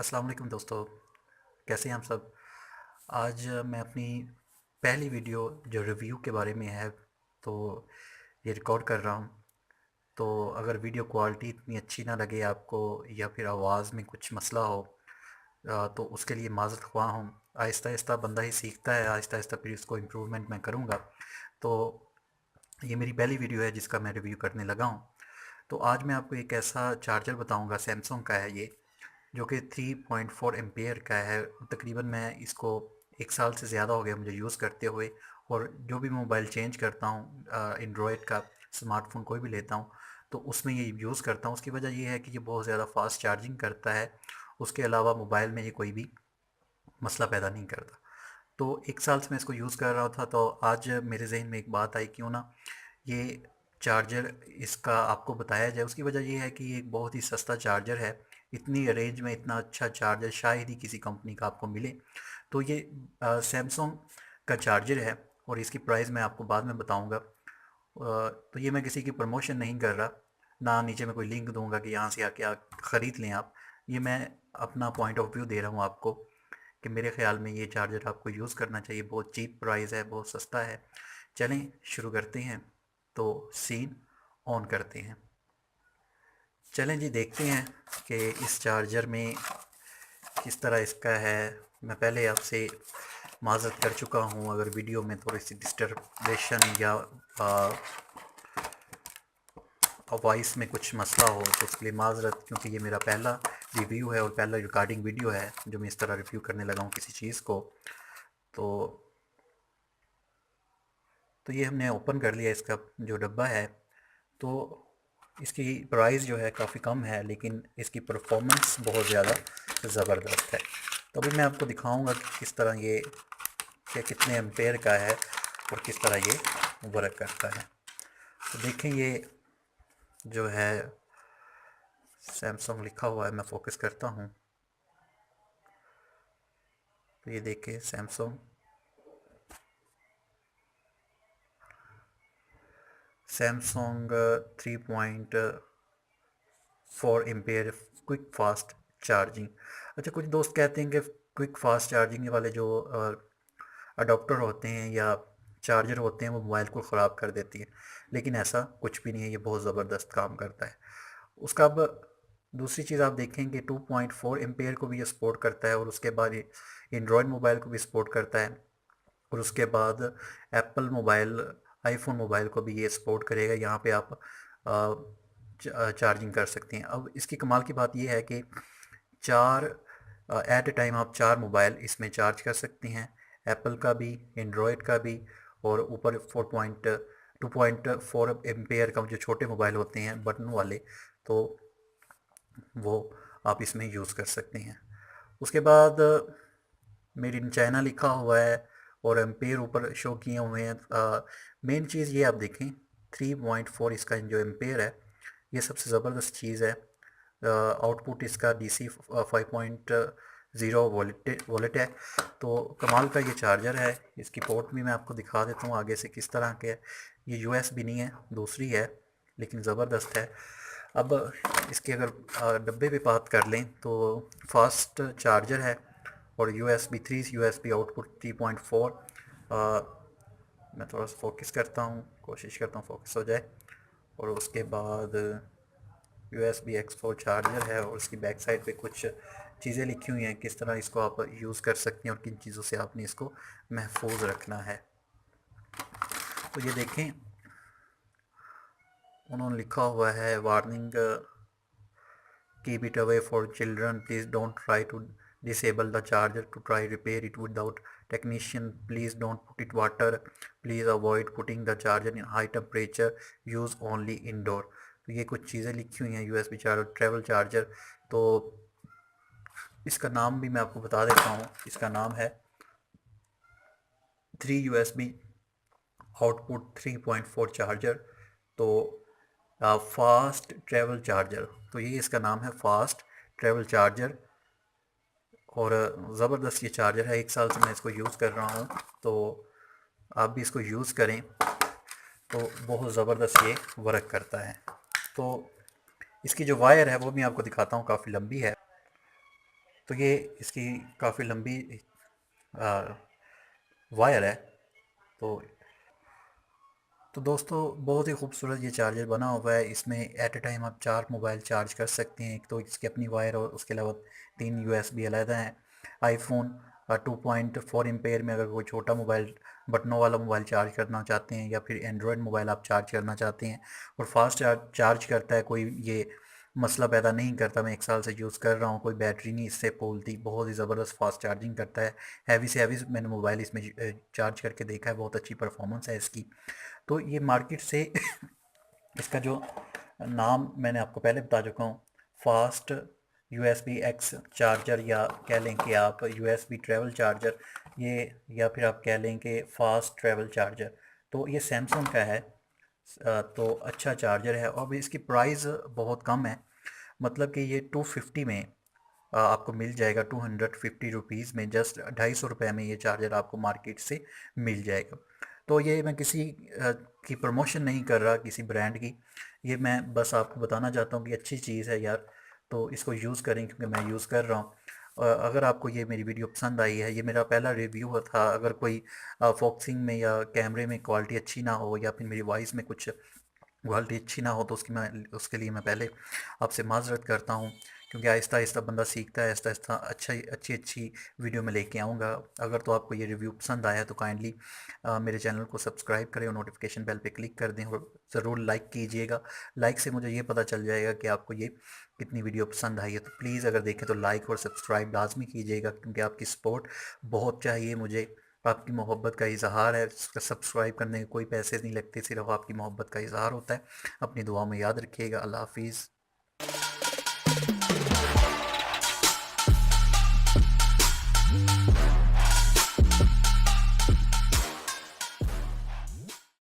अस्सलाम वालेकुम दोस्तों, कैसे हैं आप सब। आज मैं अपनी पहली वीडियो जो रिव्यू के बारे में है तो ये रिकॉर्ड कर रहा हूँ। तो अगर वीडियो क्वालिटी इतनी अच्छी ना लगे आपको या फिर आवाज़ में कुछ मसला हो तो उसके लिए माज़रत ख़्वाह हूँ। आहिस्ता आहिस्ता बंदा ही सीखता है, आहिस्ता आहिस्ता फिर इसको इम्प्रूवमेंट मैं करूँगा। तो ये मेरी पहली वीडियो है जिसका मैं रिव्यू करने लगा हूँ। तो आज मैं आपको एक ऐसा चार्जर बताऊँगा, सैमसंग का है ये, जो कि 3.4 एम्पेयर का है। तकरीबन मैं इसको 1 साल से ज़्यादा हो गया मुझे यूज़ करते हुए। और जो भी मोबाइल चेंज करता हूँ, एंड्रॉयड का स्मार्टफ़ोन कोई भी लेता हूँ तो उसमें ये यूज़ करता हूँ। उसकी वजह ये है कि ये बहुत ज़्यादा फास्ट चार्जिंग करता है। उसके अलावा मोबाइल में ये कोई भी मसला पैदा नहीं करता। तो 1 साल से मैं इसको यूज़ कर रहा था, तो आज मेरे ज़हन में एक बात आई, क्यों ना ये चार्जर इसका आपको बताया जाए। उसकी वजह ये है कि ये एक बहुत ही सस्ता चार्जर है। इतनी रेंज में इतना अच्छा चार्जर शायद ही किसी कंपनी का आपको मिले। तो ये सैमसंग का चार्जर है और इसकी प्राइस मैं आपको बाद में बताऊंगा। तो ये मैं किसी की प्रमोशन नहीं कर रहा, ना नीचे मैं कोई लिंक दूंगा कि यहाँ से आके आप ख़रीद लें आप। ये मैं अपना पॉइंट ऑफ व्यू दे रहा हूँ आपको कि मेरे ख़्याल में ये चार्जर आपको यूज़ करना चाहिए। बहुत चीप प्राइस है, बहुत सस्ता है। चलें शुरू करते हैं। तो सीन ऑन करते हैं। चलें जी, देखते हैं कि इस चार्जर में किस तरह इसका है। मैं पहले आपसे माज़रत कर चुका हूँ अगर वीडियो में थोड़ी सी डिस्टर्बेशन या वॉइस में कुछ मसला हो तो उसके लिए माज़रत, क्योंकि ये मेरा पहला रिव्यू है और पहला रिकॉर्डिंग वीडियो है जो मैं इस तरह रिव्यू करने लगा हूँ किसी चीज़ को। तो ये हमने ओपन कर लिया इसका जो डब्बा है। तो इसकी प्राइस जो है काफ़ी कम है, लेकिन इसकी परफॉर्मेंस बहुत ज़्यादा ज़बरदस्त है। तो अभी मैं आपको दिखाऊंगा कि किस तरह ये कितने एम्पेयर का है और किस तरह ये वर्क करता है। तो देखें, ये जो है सैमसंग लिखा हुआ है, मैं फोकस करता हूँ तो ये देखें Samsung Samsung 3.4 ampere quick fast charging. अच्छा, कुछ दोस्त कहते हैं कि क्विक फास्ट चार्जिंग वाले जो अडोप्टर होते हैं या चार्जर होते हैं वो मोबाइल को ख़राब कर देती है, लेकिन ऐसा कुछ भी नहीं है। ये बहुत ज़बरदस्त काम करता है। उसका अब दूसरी चीज़ आप देखेंगे 2.4 एम्पेयर को भी ये सपोर्ट करता है और उसके बाद ये एंड्रॉयड मोबाइल को भी सपोर्ट करता है और उसके बाद एप्पल मोबाइल, आईफोन मोबाइल को भी ये सपोर्ट करेगा। यहाँ पे आप चार्जिंग कर सकते हैं। अब इसकी कमाल की बात यह है कि चार एट ए टाइम आप 4 मोबाइल इसमें चार्ज कर सकते हैं, एप्पल का भी, एंड्रॉयड का भी, और ऊपर 2.4 एम्पेयर का जो छोटे मोबाइल होते हैं बटन वाले, तो वो आप इसमें यूज़ कर सकते हैं। उसके बाद मेड इन चाइना लिखा हुआ है और एम्पेयर ऊपर शो किए हुए हैं। मेन चीज़ ये आप देखें, 3.4 इसका जो एम्पेयर है ये सबसे ज़बरदस्त चीज़ है। आउटपुट इसका DC 5.0 वोल्ट है। तो कमाल का ये चार्जर है। इसकी पोर्ट भी मैं आपको दिखा देता हूँ आगे से किस तरह के है। ये USB नहीं है, दूसरी है, लेकिन ज़बरदस्त है। अब इसके अगर डब्बे पे बात कर लें तो फास्ट चार्जर है और USB 3 USB आउटपुट 3.4। मैं थोड़ा सा फोकस करता हूँ, कोशिश करता हूँ फोकस हो जाए। और उसके बाद USB X4 चार्जर है और उसकी बैक साइड पे कुछ चीज़ें लिखी हुई हैं किस तरह इसको आप यूज़ कर सकते हैं और किन चीज़ों से आपने इसको महफूज रखना है। तो ये देखें, उन्होंने लिखा हुआ है warning, keep it away for children, please don't try to disable the charger to try repair it without technician, please don't put it water, please avoid putting the charger in high temperature, use only indoor। तो ये कुछ चीज़ें लिखी हुई हैं। USB charger, travel charger. तो इसका नाम भी मैं आपको बता देता हूँ। इसका नाम है 3 USB आउटपुट 3.4 चार्जर। तो फास्ट ट्रेवल चार्जर, तो ये इसका नाम है, फास्ट ट्रेवल चार्जर। और ज़बरदस्त ये चार्जर है। 1 साल से मैं इसको यूज़ कर रहा हूँ, तो आप भी इसको यूज़ करें तो बहुत ज़बरदस्त ये वर्क करता है। तो इसकी जो वायर है वो भी आपको दिखाता हूँ, काफ़ी लंबी है। तो ये इसकी काफ़ी लंबी आ, वायर है। तो दोस्तों बहुत ही खूबसूरत ये चार्जर बना हुआ है। इसमें एट ए टाइम आप 4 मोबाइल चार्ज कर सकते हैं। एक तो इसकी अपनी वायर और उसके अलावा 3 यूएसबी अलहदा हैं। आईफोन 2.4 एम्पेयर में अगर कोई छोटा मोबाइल बटनों वाला मोबाइल चार्ज करना चाहते हैं या फिर एंड्रॉयड मोबाइल आप चार्ज करना चाहते हैं और फास्ट चार्ज करता है, कोई ये मसला पैदा नहीं करता। मैं 1 साल से यूज़ कर रहा हूँ, कोई बैटरी नहीं इससे बोलती, बहुत ही ज़बरदस्त फास्ट चार्जिंग करता है। हैवी से हैवी मैंने मोबाइल इसमें चार्ज करके देखा है, बहुत अच्छी परफॉर्मेंस है इसकी। तो ये मार्केट से इसका जो नाम मैंने आपको पहले बता चुका हूँ, फास्ट यूएसबी एक्स चार्जर, या कह लें कि आप यूएसबी ट्रैवल चार्जर, ये या फिर आप कह लें कि फास्ट ट्रैवल चार्जर। तो ये सैमसंग का है। तो अच्छा चार्जर है और भी इसकी प्राइस बहुत कम है। मतलब कि ये 250 में आपको मिल जाएगा। 250 रुपीज़ में, जस्ट 250 रुपये में ये चार्जर आपको मार्केट से मिल जाएगा। तो ये मैं किसी की प्रमोशन नहीं कर रहा, किसी ब्रांड की। ये मैं बस आपको बताना चाहता हूँ कि अच्छी चीज़ है यार, तो इसको यूज़ करें, क्योंकि मैं यूज़ कर रहा हूँ। अगर आपको ये मेरी वीडियो पसंद आई है, ये मेरा पहला रिव्यू था। अगर कोई फोकसिंग में या कैमरे में क्वालिटी अच्छी ना हो या फिर मेरी वॉइस में कुछ क्वालिटी अच्छी ना हो तो उसके लिए मैं पहले आपसे माज़रत करता हूँ, क्योंकि आहिस्ता आहिस्ता बंदा सीखता है। आहिस्ता आहिस्ता अच्छी अच्छी वीडियो में लेके आऊँगा। अगर तो आपको ये रिव्यू पसंद आया तो काइंडली मेरे चैनल को सब्सक्राइब करें और नोटिफिकेशन बेल पे क्लिक कर दें और ज़रूर लाइक कीजिएगा। लाइक से मुझे ये पता चल जाएगा कि आपको ये कितनी वीडियो पसंद आई है। तो प्लीज़ अगर देखें तो लाइक और सब्सक्राइब लाजमी कीजिएगा, क्योंकि आपकी सपोर्ट बहुत चाहिए मुझे। आपकी मोहब्बत का इज़हार है। सब्सक्राइब करने के कोई पैसे नहीं लगते, सिर्फ आपकी मोहब्बत का इज़हार होता है। अपनी दुआ में याद रखिएगा। अल्लाह हाफिज़।